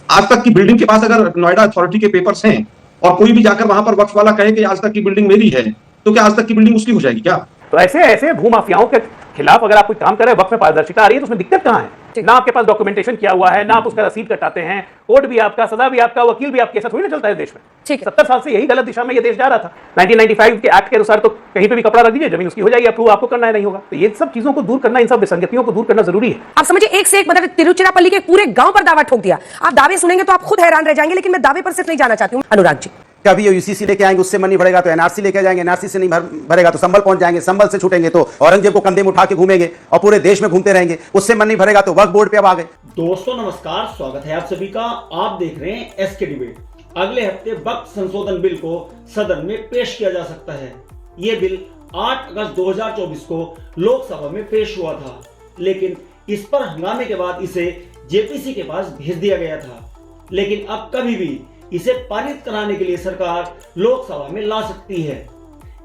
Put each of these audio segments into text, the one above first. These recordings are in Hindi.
आज तक की बिल्डिंग के पास अगर नोएडा अथॉरिटी के पेपर्स हैं और कोई भी जाकर वहां पर वक्फ वाला कहे कि आज तक की बिल्डिंग मेरी है, तो क्या आज तक की बिल्डिंग उसकी हो जाएगी क्या? तो ऐसे ऐसे भूमाफियाओं के खिलाफ अगर आप कोई काम कर रहे हैं, वक्त में पारदर्शिता आ रही है, तो उसमें दिक्कत कहां है? ना आपके पास डॉक्यूमेंटेशन किया हुआ है, ना आप उसका रसीद कटाते हैं, कोर्ट भी आपका, सजा भी आपका, वकील भी आपके, ऐसा थोड़ी ना चलता है देश में। 70 साल से यही गलत दिशा में ये देश जा रहा था। 1995 के एक्ट के अनुसार तो कहीं पे भी कपड़ा रख दीजिए, जमीन उसकी हो जाएगी, अप्रूव आपको करना है, नहीं होगा। तो ये सब चीजों को दूर करना, इन सब विसंगतियों को दूर करना जरूरी है। आप समझिए, एक से एक मतलब तिरुचिरापल्ली के पूरे गांव पर दावा ठोक दिया। आप दावे सुनेंगे तो आप खुद हैरान रह जाएंगे, लेकिन मैं दावे पर सिर्फ नहीं जाना चाहती हूँ। अनुराग जी, कभी यूसीसी लेके आएंगे, उससे मन नहीं भरेगा तो एनआरसी लेके जाएंगे, एनआरसी से नहीं भरेगा तो संभल पहुंच जाएंगे, संभल से छूटेंगे तो औरंगजेब को कंधे में उठा के घूमेंगे और पूरे देश में घूमते रहेंगे, उससे मन नहीं भरेगा तो वक्फ बोर्ड पे अब आ गए। दोस्तों नमस्कार, स्वागत है आप सभी का। आप देख रहे हैं एसके डिबेट। अगले हफ्ते वक्फ संशोधन बिल को सदन में पेश किया जा सकता है। यह बिल 8 अगस्त 2024 को लोकसभा में पेश हुआ था, लेकिन इस पर हंगामे के बाद इसे जेपीसी के पास भेज दिया गया था। लेकिन अब कभी भी इसे पारित कराने के लिए सरकार लोकसभा में ला सकती है।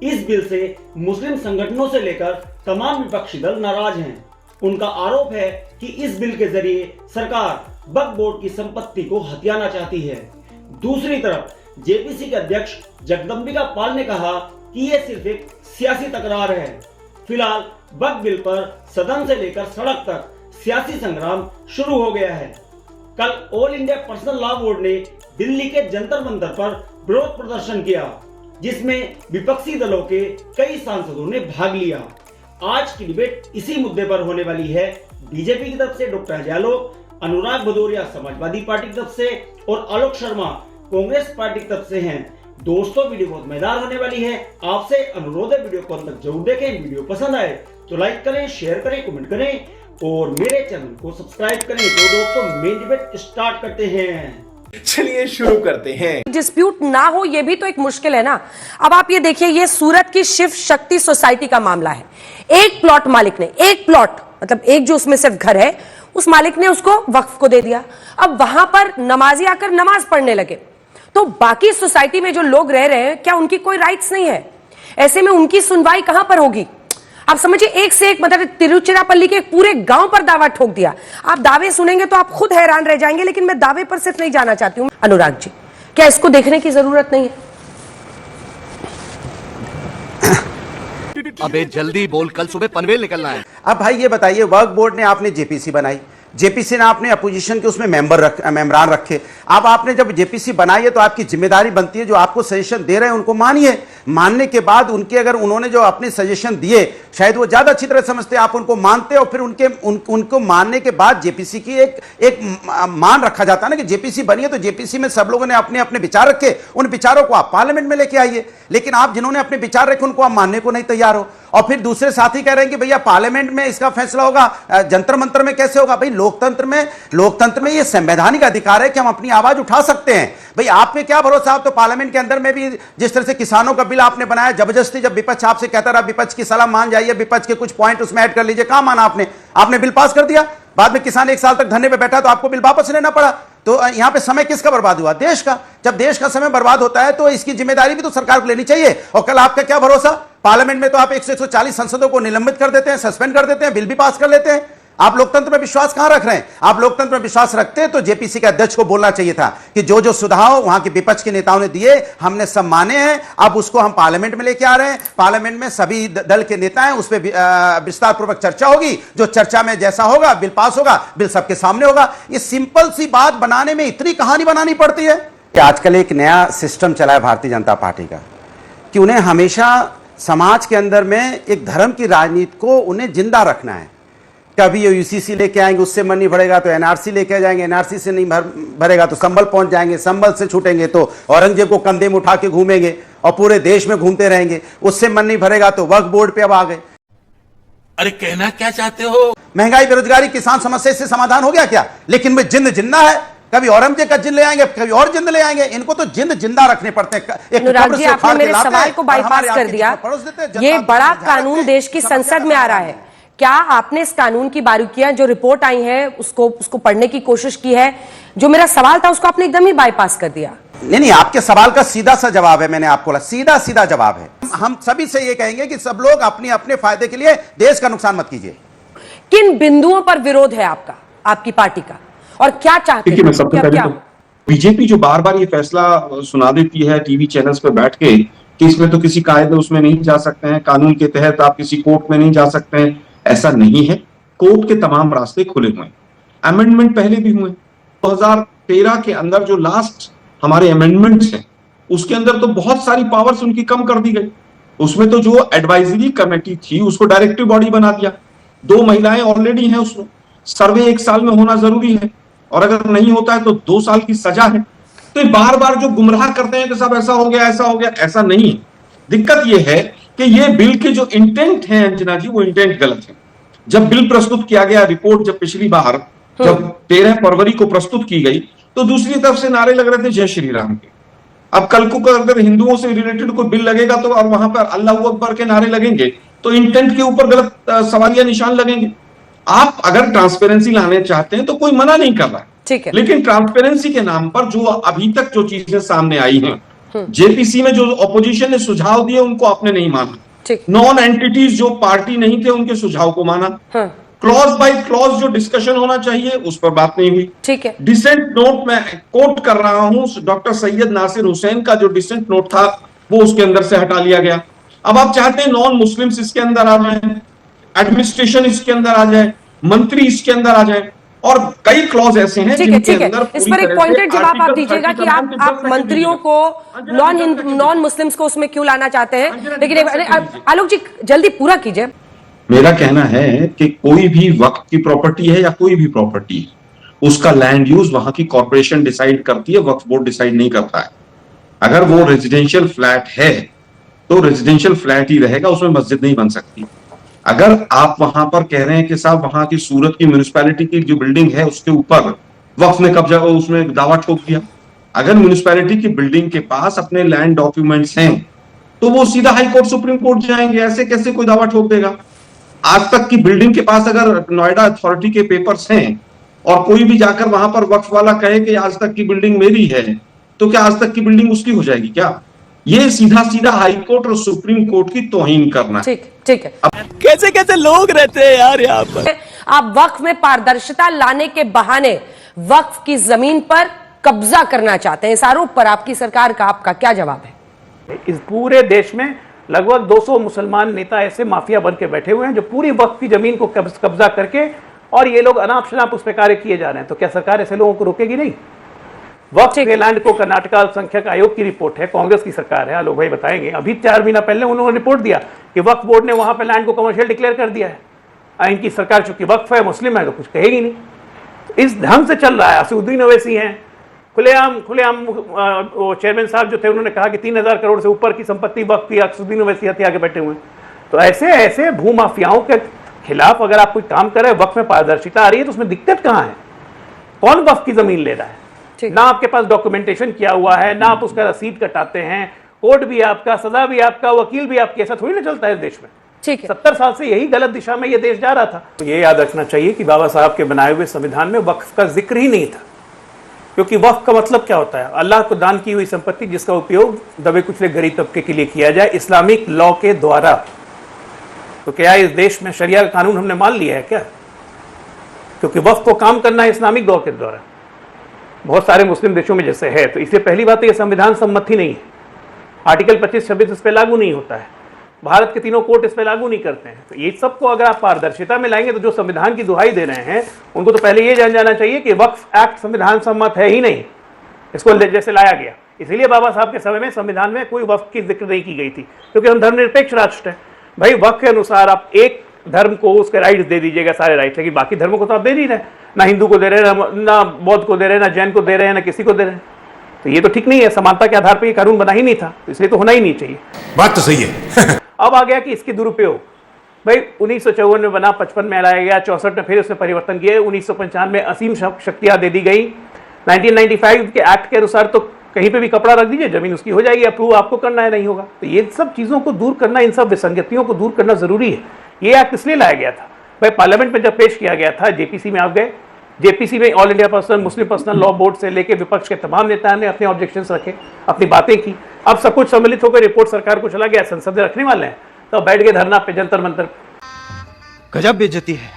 इस बिल से मुस्लिम संगठनों से लेकर तमाम विपक्षी दल नाराज हैं। उनका आरोप है कि इस बिल के जरिए सरकार वक्फ बोर्ड की संपत्ति को हथियाना चाहती है। दूसरी तरफ जेपीसी के अध्यक्ष जगदंबिका पाल ने कहा कि यह सिर्फ एक सियासी तकरार है। फिलहाल वक्फ बिल पर सदन से लेकर सड़क तक सियासी संग्राम शुरू हो गया है। कल all India personal law board ने दिल्ली के जंतर मंतर पर विरोध प्रदर्शन किया, जिसमें विपक्षी दलों के कई सांसदों ने भाग लिया। आज की डिबेट इसी मुद्दे पर होने वाली है। बीजेपी की तरफ से डॉक्टर हजालोक, अनुराग भदौरिया समाजवादी पार्टी की तरफ से और आलोक शर्मा कांग्रेस पार्टी की तरफ से हैं। दोस्तों वीडियो बहुत मजेदार होने वाली है। आपसे अनुरोध है वीडियो को अंत तक जरूर देखें। वीडियो पसंद आए तो लाइक करें, शेयर करें, कमेंट करें और मेरे चैनल को सब्सक्राइब करें। तो दोस्तों मेन डिबेट स्टार्ट करते हैं। चलिए शुरू करते हैं। डिस्प्यूट ना हो ये भी तो एक मुश्किल है ना। अब आप ये देखिए, ये सूरत की शिव शक्ति सोसाइटी का मामला है। एक प्लॉट मालिक ने, एक प्लॉट मतलब एक जो उसमें सिर्फ घर है, उस मालिक ने उसको वक्फ को दे दिया। अब वहां पर नमाजी आकर नमाज पढ़ने लगे, तो बाकी सोसाइटी में जो लोग रह रहे हैं, क्या उनकी कोई राइट्स नहीं है? ऐसे में उनकी सुनवाई कहां पर होगी? आप समझिए, एक से एक मतलब तिरुचिरापल्ली के पूरे गांव पर दावा ठोक दिया। आप दावे सुनेंगे तो आप खुद हैरान रह जाएंगे, लेकिन मैं दावे पर सिर्फ नहीं जाना चाहती हूँ। अनुराग जी, क्या इसको देखने की जरूरत नहीं है? अबे जल्दी बोल, कल सुबह पनवेल निकलना है। अब भाई ये बताइए, वक्फ बोर्ड ने आपने जेपीसी बनाई, जेपीसी ने आपने अपोजिशन के उसमें मेंबरान रखे। अब आपने जब जेपीसी बनाई है तो आपकी जिम्मेदारी बनती है जो आपको सजेशन दे रहे हैं उनको मानिए। मानने के बाद उनके अगर उन्होंने जो अपने सजेशन दिए, शायद वो ज्यादा अच्छी तरह समझते, आप उनको मानते और फिर उनको मानने के बाद जेपीसी की एक मान रखा जाता है ना कि जेपीसी बनी है तो जेपीसी में सब लोगों ने अपने अपने विचार रखे, उन विचारों को आप पार्लियामेंट में लेके आइए। लेकिन आप जिन्होंने अपने विचार रखे उनको आप मानने को नहीं तैयार हो, और फिर दूसरे साथी कह रहे हैं कि भैया पार्लियामेंट में इसका फैसला होगा, जंतर मंतर में कैसे होगा? भाई लोकतंत्र में यह संवैधानिक अधिकार है कि हम अपनी आवाज उठा सकते हैं। भाई आप पे क्या भरोसा? आप तो पार्लियामेंट के अंदर में भी जिस तरह से किसानों का बिल आपने बनाया, जबरदस्ती जब विपक्ष आपसे कहता रहा विपक्ष की सलाह मान जाइए, विपक्ष के कुछ पॉइंट उसमें ऐड कर लीजिए, कहां माना आपने बिल पास कर दिया। बाद में किसान 1 साल तक धरने पे बैठा तो आपको बिल वापस लेना पड़ा। तो यहां पे समय किसका बर्बाद हुआ? देश का। जब देश का समय बर्बाद होता है तो इसकी जिम्मेदारी भी तो सरकार को लेनी चाहिए। और कल आपका क्या भरोसा? पार्लियामेंट में तो आप 140 सांसदों को निलंबित कर देते हैं, सस्पेंड कर देते हैं, बिल भी पास कर लेते हैं। आप लोकतंत्र में विश्वास कहां रख रहे हैं? आप लोकतंत्र में विश्वास रखते तो जेपीसी के अध्यक्ष को बोलना चाहिए था कि जो सुझाव वहां के विपक्ष के नेताओं ने दिए हमने सब माने हैं, अब उसको हम पार्लियामेंट में लेके आ रहे हैं। पार्लियामेंट में सभी दल के नेता हैं, उस पर विस्तार पूर्वक चर्चा होगी। जो चर्चा में जैसा होगा बिल पास होगा, बिल सबके सामने होगा। ये सिंपल सी बात बनाने में इतनी कहानी बनानी पड़ती है। आजकल एक नया सिस्टम चला है भारतीय जनता पार्टी का कि उन्हें हमेशा समाज के अंदर में एक धर्म की राजनीति को उन्हें जिंदा रखना है। कभी ये यूसीसी लेके आएंगे, उससे मन नहीं भरेगा तो एनआरसी लेके जाएंगे, एनआरसी से नहीं भरेगा तो संभल पहुंच जाएंगे, संभल से छूटेंगे तो औरंगजेब को कंधे में उठा के घूमेंगे और पूरे देश में घूमते रहेंगे, उससे मन नहीं भरेगा तो वक्फ बोर्ड पे अब आ गए। अरे कहना क्या चाहते हो? महंगाई, बेरोजगारी, किसान समस्या से समाधान हो गया क्या? लेकिन वे जिंद जिंदा है। कभी औरंगजेब का जिंद ले आएंगे, कभी और जिंद ले आएंगे। इनको तो जिंद जिंदा रखने पड़ते हैं। अनुराग जी, आपने मेरे सवाल को बाईपास कर दिया। ये बड़ा कानून देश की संसद में आ रहा है। क्या आपने इस कानून की बारीकियां जो रिपोर्ट आई है उसको पढ़ने की कोशिश की है? जो मेरा सवाल था उसको आपने एकदम ही बाईपास कर दिया। नहीं, आपके सवाल का सीधा सा जवाब है। मैंने आपको सीधा जवाब है। हम सभी से ये कहेंगे कि सब लोग अपने अपने फायदे के लिए देश का नुकसान मत कीजिए। किन बिंदुओं पर विरोध है आपका, आपकी पार्टी का, और क्या चाहते हैं? बीजेपी जो बार बार ये फैसला सुना देती है टीवी चैनल्स पे बैठ के कि इसमें तो किसी कायदे उसमें नहीं जा सकते हैं, कानून के तहत आप किसी कोर्ट में नहीं जा सकते हैं, ऐसा नहीं है। कोर्ट के तमाम रास्ते खुले हुए हैं। अमेंडमेंट पहले भी हुए। 2013 के अंदर जो लास्ट हमारे अमेंडमेंट्स हैं उसके अंदर तो बहुत सारी पावर्स उनकी कम कर दी गई। उसमें तो जो एडवाइजरी कमेटी थी उसको डायरेक्टिव बॉडी बना दिया। 2 महिलाएं ऑलरेडी हैं उसमें। सर्वे 1 साल में होना जरूरी है और अगर नहीं होता है तो 2 साल की सजा है। तो ये बार बार जो गुमराह करते हैं कि साहब ऐसा हो गया, ऐसा हो गया, ऐसा नहीं है। दिक्कत ये है कि ये बिल के जो इंटेंट है अंजना जी, वो इंटेंट गलत है। जब बिल प्रस्तुत किया गया, रिपोर्ट जब पिछली बार जब 13 फरवरी को प्रस्तुत की गई तो दूसरी तरफ से नारे लग रहे थे जय श्री राम के। अब कल को अगर हिंदुओं से रिलेटेड कोई बिल लगेगा तो और वहां पर अल्लाह अकबर के नारे लगेंगे तो इंटेंट के ऊपर गलत सवालिया निशान लगेंगे। आप अगर ट्रांसपेरेंसी लाने चाहते हैं तो कोई मना नहीं कर रहा है, ठीक है, लेकिन ट्रांसपेरेंसी के नाम पर जो अभी तक जो चीजें सामने आई हैं, जेपीसी में जो ऑपोजिशन ने सुझाव दिए उनको आपने नहीं माना। ठीक, नॉन एंटिटीज जो पार्टी नहीं थे उनके सुझाव को माना। क्लॉज बाय क्लॉज जो डिस्कशन होना चाहिए उस पर बात नहीं हुई। ठीक है, डिसेंट नोट में कोट कर रहा हूं, डॉक्टर सैयद नासिर हुसैन का जो डिसेंट नोट था वो उसके अंदर से हटा लिया गया। अब आप चाहते हैं नॉन मुस्लिम्स इसके अंदर आ जाए, एडमिनिस्ट्रेशन इसके अंदर आ जाए, मंत्री इसके अंदर आ जाए और कई क्लॉज ऐसे हैं जिनके अंदर इस पर एक पॉइंटेड जवाब आप दीजिएगा कि आप मंत्रियों को नॉन मुस्लिम्स को उसमें क्यों लाना चाहते हैं। लेकिन आलोक जी जल्दी पूरा कीजिए। मेरा कहना है कि कोई भी वक्त की प्रॉपर्टी है या कोई भी प्रॉपर्टी है, उसका लैंड यूज वहां की कॉर्पोरेशन डिसाइड करती है, वक्फ बोर्ड डिसाइड नहीं करता है। अगर वो रेजिडेंशियल फ्लैट है तो रेजिडेंशियल फ्लैट ही रहेगा, उसमें मस्जिद नहीं बन सकती। अगर आप वहां पर कह रहे हैं कि साहब वहां की सूरत की म्युनिसिपैलिटी की जो बिल्डिंग है उसके ऊपर वक्फ ने कब्जा, उसमें दावा ठोक दिया। अगर म्युनिसिपैलिटी की बिल्डिंग के पास अपने लैंड डॉक्यूमेंट्स हैं तो वो सीधा हाई कोर्ट सुप्रीम कोर्ट जाएंगे। ऐसे कैसे कोई दावा ठोक देगा? आज तक की बिल्डिंग के पास अगर नोएडा अथॉरिटी के पेपर्स हैं और कोई भी जाकर वहां पर वक्फ वाला कहे कि आज तक की बिल्डिंग मेरी है, तो क्या आज तक की बिल्डिंग उसकी हो जाएगी क्या? ये सीधा सीधा हाई कोर्ट और सुप्रीम कोर्ट की तौहीन करना है। ठीक है। कैसे कैसे लोग रहते हैं यार यहाँ पर। आप वक्फ में पारदर्शिता लाने के बहाने वक्फ की जमीन पर कब्जा करना चाहते हैं। इस आरोप पर आपकी सरकार का आपका क्या जवाब है? इस पूरे देश में लगभग 200 मुसलमान नेता ऐसे माफिया बन के बैठे हुए हैं जो पूरी वक्फ की जमीन को कब्जा करके और ये लोग अनाप शनाप उस पर कार्य किए जा रहे हैं। तो क्या सरकार ऐसे लोगों को रोकेगी नहीं? वक्फ के लैंड को कर्नाटक अल्पसंख्यक आयोग की रिपोर्ट है, कांग्रेस की सरकार है, आलोक भाई बताएंगे। अभी 4 महीना पहले उन्होंने रिपोर्ट दिया कि वक्फ बोर्ड ने वहां पर लैंड को कमर्शियल डिक्लेयर कर दिया है। इनकी सरकार चूंकि वक्फ है, मुस्लिम है, तो कुछ कहेगी नहीं। तो इस ढंग से चल रहा है। असदुद्दीन ओवैसी हैं, खुलेआम वो चेयरमैन साहब जो थे उन्होंने कहा कि 3000 करोड़ से ऊपर की संपत्ति वक्फ की। असदुद्दीन ओवैसी हत्या के बैठे हुए हैं। तो ऐसे भूमाफियाओं के खिलाफ अगर आप कोई काम करें, वक्फ में पारदर्शिता आ रही है तो उसमें दिक्कत कहां है? कौन वक्फ की जमीन ले रहा है? ना आपके पास डॉक्यूमेंटेशन किया हुआ है, ना आप उसका रसीद कटाते हैं, कोर्ट भी आपका, सजा भी आपका, वकील भी आपके। ऐसा थोड़ी ना चलता है देश में। ठीक है, 70 साल से यही गलत दिशा में ये देश जा रहा था। तो ये याद रखना चाहिए कि बाबा साहब के बनाए हुए संविधान में वक्फ का जिक्र ही नहीं था। क्योंकि वक्फ का मतलब क्या होता है? अल्लाह को दान की हुई संपत्ति जिसका उपयोग दबे कुचले गरीब तबके के लिए किया जाए इस्लामिक लॉ के द्वारा। तो क्या इस देश में शरिया का कानून हमने मान लिया है क्या? क्योंकि वक्फ को काम करना है इस्लामिक लॉ के द्वारा। बहुत सारे मुस्लिम देशों में जैसे है। तो इसलिए पहली बात तो ये संविधान सम्मत ही नहीं है। आर्टिकल 25-26 इस पर लागू नहीं होता है। भारत के तीनों कोर्ट इस पर लागू नहीं करते हैं। तो ये सबको अगर आप पारदर्शिता में लाएंगे तो जो संविधान की दुहाई दे रहे हैं उनको तो पहले ये जान जाना चाहिए कि वक्फ एक्ट संविधान सम्मत है ही नहीं। इसको जैसे लाया गया, इसीलिए बाबा साहब के समय में संविधान में कोई वक्फ की जिक्र नहीं की गई थी, क्योंकि हम धर्मनिरपेक्ष राष्ट्र है। भाई वक्फ के अनुसार आप एक धर्म को उसके राइट्स दे दीजिएगा, सारे राइट्स, लेकिन बाकी धर्मों को तो आप दे नहीं रहे। ना हिंदू को दे रहे हैं, ना बौद्ध को दे रहे हैं, ना जैन को दे रहे हैं, ना किसी को दे रहे हैं। तो ये तो ठीक नहीं है। समानता के आधार पर ये कानून बना ही नहीं था, तो इसलिए तो होना ही नहीं चाहिए। बात तो सही है। अब आ गया कि इसके दुरुपयोग। भाई 1954 में बना, 55 में लाया गया, 64 में फिर उसमें परिवर्तन किए, 1995 में असीम शक्तियां दे दी गई। 1995 के एक्ट के अनुसार तो कहीं पे भी कपड़ा रख दीजिए, जमीन उसकी हो जाएगी। अप्रूव आपको करना है, नहीं होगा। तो ये सब चीजों को दूर करना, इन सब विसंगतियों को दूर करना जरूरी है। ये एक्ट इसलिए लाया गया था। भाई पार्लियामेंट में जब पेश किया गया था, जेपीसी में आप गए, जेपीसी में ऑल इंडिया पर्सनल मुस्लिम पर्सनल लॉ बोर्ड से लेकर विपक्ष के तमाम नेताओं ने अपने ऑब्जेक्शंस रखे, अपनी बातें की। अब सब कुछ सम्मिलित होकर रिपोर्ट सरकार को चला गया, संसद में रखने वाले हैं, तो बैठ गए धरना पे, जंतर मंतर। गजब बेइज्जती है।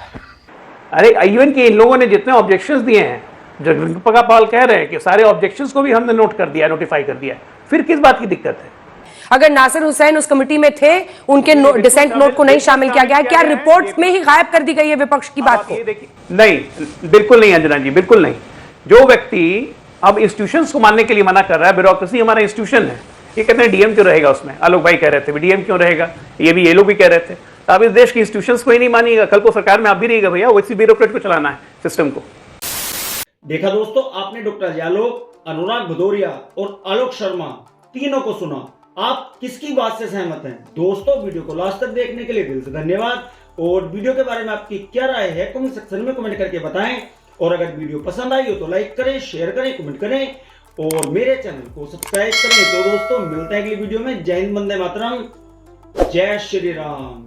अरे इवन कि इन लोगों ने जितने ऑब्जेक्शंस दिए हैं, जगपाल कह रहे हैं कि सारे ऑब्जेक्शंस को भी हमने नोट कर दिया, नोटिफाई कर दिया, फिर किस बात की दिक्कत है? अगर नासिर हुसैन उस कमेटी में थे, उनके डिसेंट नोट को नहीं शामिल किया गया, क्या रिपोर्ट में ही गायब कर दी गई है विपक्ष की बात को? नहीं, बिल्कुल नहीं अंजना जी, बिल्कुल नहीं। जो व्यक्ति अब इंस्टीट्यूशंस को मानने के लिए मना कर रहा है, ब्यूरोक्रेसी हमारा इंस्टीट्यूशन है, ये कहते हैं डीएम क्यों रहेगा उसमें? आलोक भाई कह रहे थे डीएम क्यों रहेगा, ये लोग भी कह रहे थे। तो आप इस देश की इंस्टीट्यूशंस को ही नहीं मानिएगा, कल को सरकार में आप भी रहिएगा भैया, वैसी ब्यूरोक्रेट को चलाना है सिस्टम को। देखा दोस्तों, आपने डॉक्टर यालोक, अनुराग भदौरिया और आलोक शर्मा तीनों को सुना। आप किसकी बात से सहमत हैं? दोस्तों, वीडियो को लास्ट तक देखने के लिए दिल से धन्यवाद। और वीडियो के बारे में आपकी क्या राय है कमेंट सेक्शन में कमेंट करके बताएं। और अगर वीडियो पसंद आई हो तो लाइक करें, शेयर करें, कमेंट करें और मेरे चैनल को सब्सक्राइब करें। तो दोस्तों, मिलते हैं अगली वीडियो में। जय हिंद, वंदे मातरम, जय श्री राम।